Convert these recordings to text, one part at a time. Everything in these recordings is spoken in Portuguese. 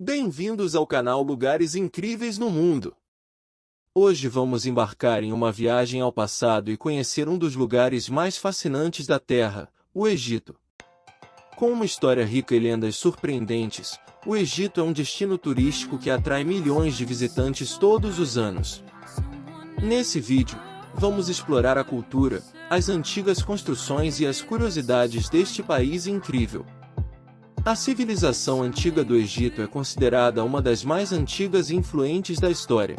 Bem-vindos ao canal Lugares Incríveis no Mundo. Hoje vamos embarcar em uma viagem ao passado e conhecer um dos lugares mais fascinantes da Terra, o Egito. Com uma história rica e lendas surpreendentes, o Egito é um destino turístico que atrai milhões de visitantes todos os anos. Nesse vídeo, vamos explorar a cultura, as antigas construções e as curiosidades deste país incrível. A civilização antiga do Egito é considerada uma das mais antigas e influentes da história.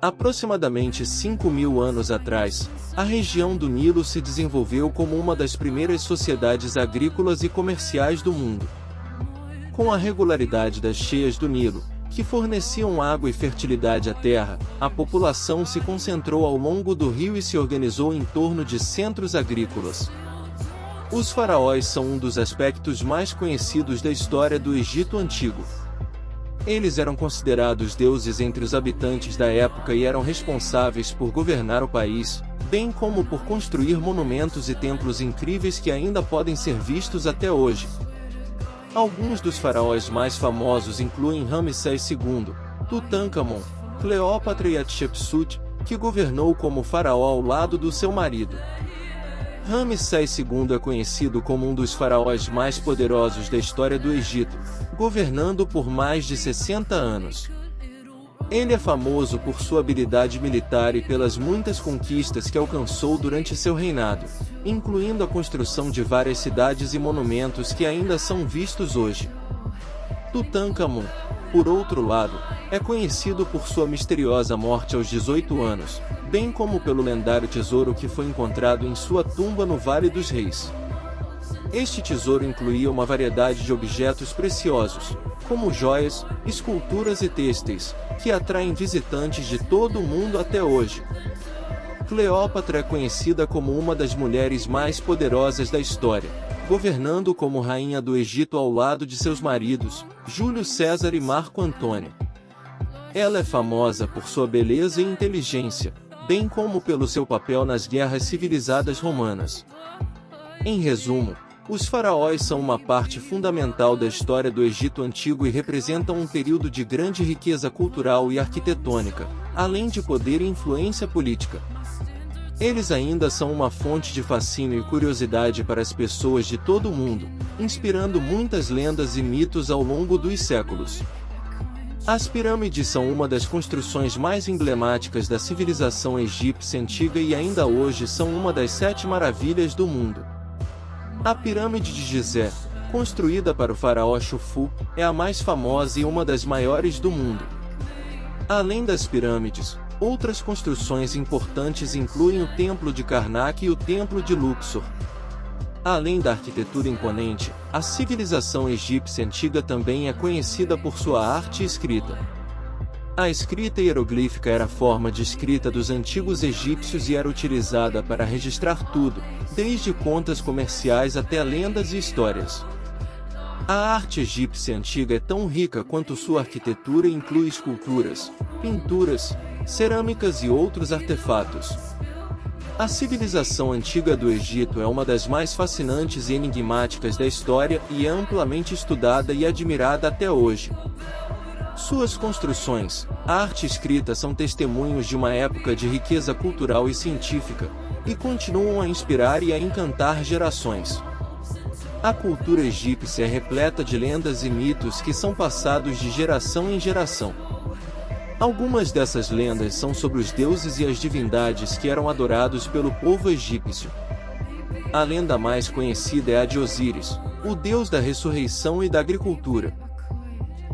Aproximadamente 5.000 anos atrás, a região do Nilo se desenvolveu como uma das primeiras sociedades agrícolas e comerciais do mundo. Com a regularidade das cheias do Nilo, que forneciam água e fertilidade à terra, a população se concentrou ao longo do rio e se organizou em torno de centros agrícolas. Os faraós são um dos aspectos mais conhecidos da história do Egito Antigo. Eles eram considerados deuses entre os habitantes da época e eram responsáveis por governar o país, bem como por construir monumentos e templos incríveis que ainda podem ser vistos até hoje. Alguns dos faraós mais famosos incluem Ramsés II, Tutankhamon, Cleópatra e Hatshepsut, que governou como faraó ao lado do seu marido. Ramsés II é conhecido como um dos faraós mais poderosos da história do Egito, governando por mais de 60 anos. Ele é famoso por sua habilidade militar e pelas muitas conquistas que alcançou durante seu reinado, incluindo a construção de várias cidades e monumentos que ainda são vistos hoje. Tutankhamon, por outro lado, é conhecido por sua misteriosa morte aos 18 anos, bem como pelo lendário tesouro que foi encontrado em sua tumba no Vale dos Reis. Este tesouro incluía uma variedade de objetos preciosos, como joias, esculturas e têxteis, que atraem visitantes de todo o mundo até hoje. Cleópatra é conhecida como uma das mulheres mais poderosas da história, governando como rainha do Egito ao lado de seus maridos, Júlio César e Marco Antônio. Ela é famosa por sua beleza e inteligência, bem como pelo seu papel nas guerras civilizadas romanas. Em resumo, os faraós são uma parte fundamental da história do Egito Antigo e representam um período de grande riqueza cultural e arquitetônica, além de poder e influência política. Eles ainda são uma fonte de fascínio e curiosidade para as pessoas de todo o mundo, inspirando muitas lendas e mitos ao longo dos séculos. As pirâmides são uma das construções mais emblemáticas da civilização egípcia antiga e ainda hoje são uma das 7 maravilhas do mundo. A pirâmide de Gizé, construída para o faraó Xufu, é a mais famosa e uma das maiores do mundo. Além das pirâmides, outras construções importantes incluem o Templo de Karnak e o Templo de Luxor. Além da arquitetura imponente, a civilização egípcia antiga também é conhecida por sua arte escrita. A escrita hieroglífica era a forma de escrita dos antigos egípcios e era utilizada para registrar tudo, desde contas comerciais até lendas e histórias. A arte egípcia antiga é tão rica quanto sua arquitetura e inclui esculturas, pinturas, cerâmicas e outros artefatos. A civilização antiga do Egito é uma das mais fascinantes e enigmáticas da história e é amplamente estudada e admirada até hoje. Suas construções, a arte escrita são testemunhos de uma época de riqueza cultural e científica, e continuam a inspirar e a encantar gerações. A cultura egípcia é repleta de lendas e mitos que são passados de geração em geração. Algumas dessas lendas são sobre os deuses e as divindades que eram adorados pelo povo egípcio. A lenda mais conhecida é a de Osíris, o deus da ressurreição e da agricultura.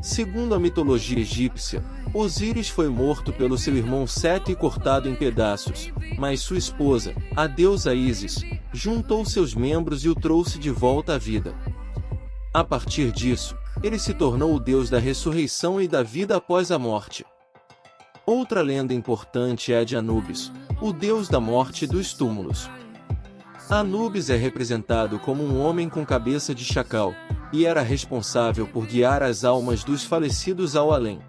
Segundo a mitologia egípcia, Osíris foi morto pelo seu irmão Sete e cortado em pedaços, mas sua esposa, a deusa Ísis, juntou seus membros e o trouxe de volta à vida. A partir disso, ele se tornou o deus da ressurreição e da vida após a morte. Outra lenda importante é a de Anubis, o deus da morte e dos túmulos. Anubis é representado como um homem com cabeça de chacal, e era responsável por guiar as almas dos falecidos ao além.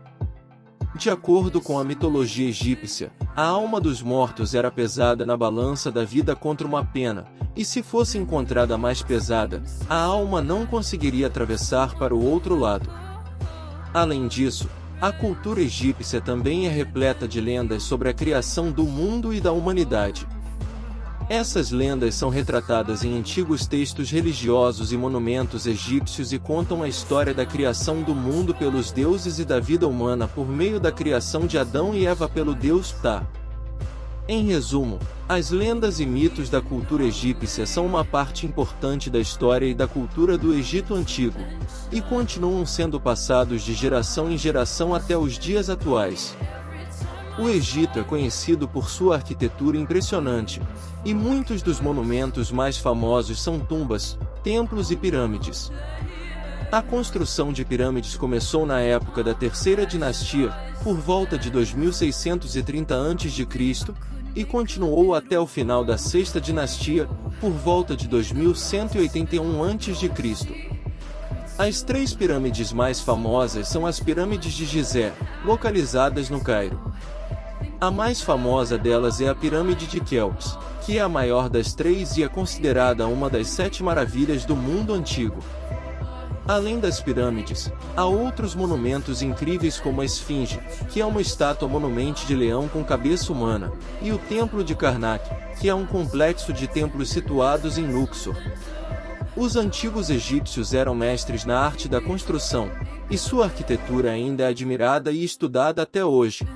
De acordo com a mitologia egípcia, a alma dos mortos era pesada na balança da vida contra uma pena, e se fosse encontrada mais pesada, a alma não conseguiria atravessar para o outro lado. Além disso, a cultura egípcia também é repleta de lendas sobre a criação do mundo e da humanidade. Essas lendas são retratadas em antigos textos religiosos e monumentos egípcios e contam a história da criação do mundo pelos deuses e da vida humana por meio da criação de Adão e Eva pelo deus Ptah. Em resumo, as lendas e mitos da cultura egípcia são uma parte importante da história e da cultura do Egito Antigo, e continuam sendo passados de geração em geração até os dias atuais. O Egito é conhecido por sua arquitetura impressionante, e muitos dos monumentos mais famosos são tumbas, templos e pirâmides. A construção de pirâmides começou na época da Terceira Dinastia, por volta de 2630 a.C., e continuou até o final da Sexta Dinastia, por volta de 2181 a.C. As três pirâmides mais famosas são as pirâmides de Gizé, localizadas no Cairo. A mais famosa delas é a Pirâmide de Quéops, que é a maior das três e é considerada uma das 7 maravilhas do mundo antigo. Além das pirâmides, há outros monumentos incríveis como a Esfinge, que é uma estátua monumente de leão com cabeça humana, e o Templo de Karnak, que é um complexo de templos situados em Luxor. Os antigos egípcios eram mestres na arte da construção, e sua arquitetura ainda é admirada e estudada até hoje.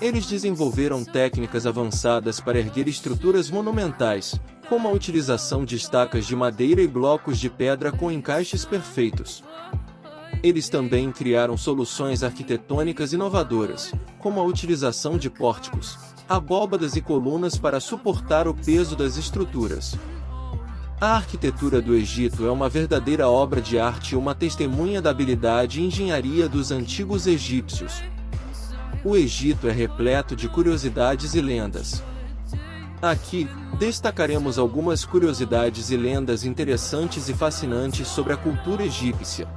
Eles desenvolveram técnicas avançadas para erguer estruturas monumentais, como a utilização de estacas de madeira e blocos de pedra com encaixes perfeitos. Eles também criaram soluções arquitetônicas inovadoras, como a utilização de pórticos, abóbadas e colunas para suportar o peso das estruturas. A arquitetura do Egito é uma verdadeira obra de arte e uma testemunha da habilidade e engenharia dos antigos egípcios. O Egito é repleto de curiosidades e lendas. Aqui, destacaremos algumas curiosidades e lendas interessantes e fascinantes sobre a cultura egípcia.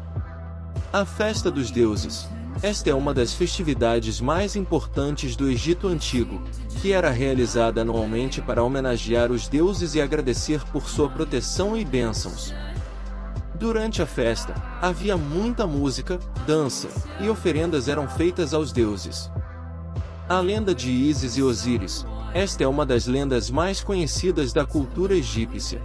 A Festa dos Deuses. Esta é uma das festividades mais importantes do Egito Antigo, que era realizada anualmente para homenagear os deuses e agradecer por sua proteção e bênçãos. Durante a festa, havia muita música, dança, e oferendas eram feitas aos deuses. A lenda de Ísis e Osíris. Esta é uma das lendas mais conhecidas da cultura egípcia.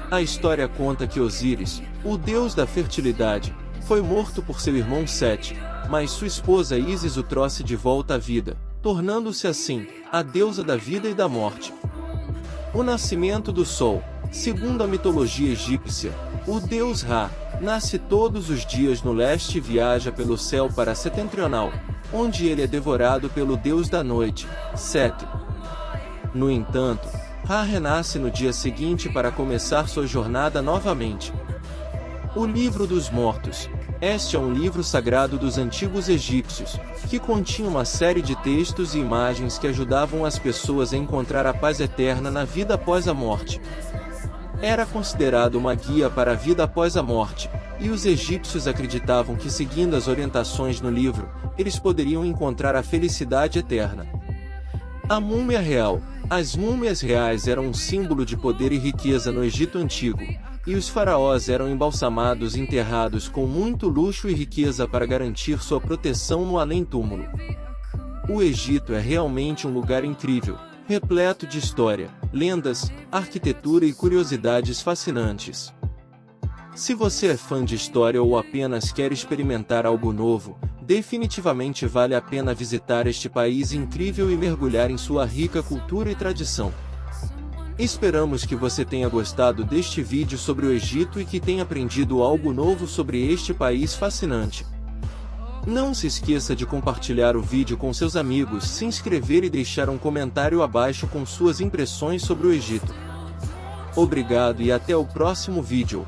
A história conta que Osíris, o deus da fertilidade, foi morto por seu irmão Sete, mas sua esposa Ísis o trouxe de volta à vida, tornando-se assim, a deusa da vida e da morte. O nascimento do Sol. Segundo a mitologia egípcia, o deus Ra nasce todos os dias no leste e viaja pelo céu para setentrional, onde ele é devorado pelo deus da noite, Sete. No entanto, Ra renasce no dia seguinte para começar sua jornada novamente. O Livro dos Mortos. Este é um livro sagrado dos antigos egípcios, que continha uma série de textos e imagens que ajudavam as pessoas a encontrar a paz eterna na vida após a morte. Era considerado uma guia para a vida após a morte, e os egípcios acreditavam que, seguindo as orientações no livro, eles poderiam encontrar a felicidade eterna. A múmia real. As múmias reais eram um símbolo de poder e riqueza no Egito Antigo, e os faraós eram embalsamados e enterrados com muito luxo e riqueza para garantir sua proteção no além-túmulo. O Egito é realmente um lugar incrível, repleto de história, lendas, arquitetura e curiosidades fascinantes. Se você é fã de história ou apenas quer experimentar algo novo, definitivamente vale a pena visitar este país incrível e mergulhar em sua rica cultura e tradição. Esperamos que você tenha gostado deste vídeo sobre o Egito e que tenha aprendido algo novo sobre este país fascinante. Não se esqueça de compartilhar o vídeo com seus amigos, se inscrever e deixar um comentário abaixo com suas impressões sobre o Egito. Obrigado e até o próximo vídeo.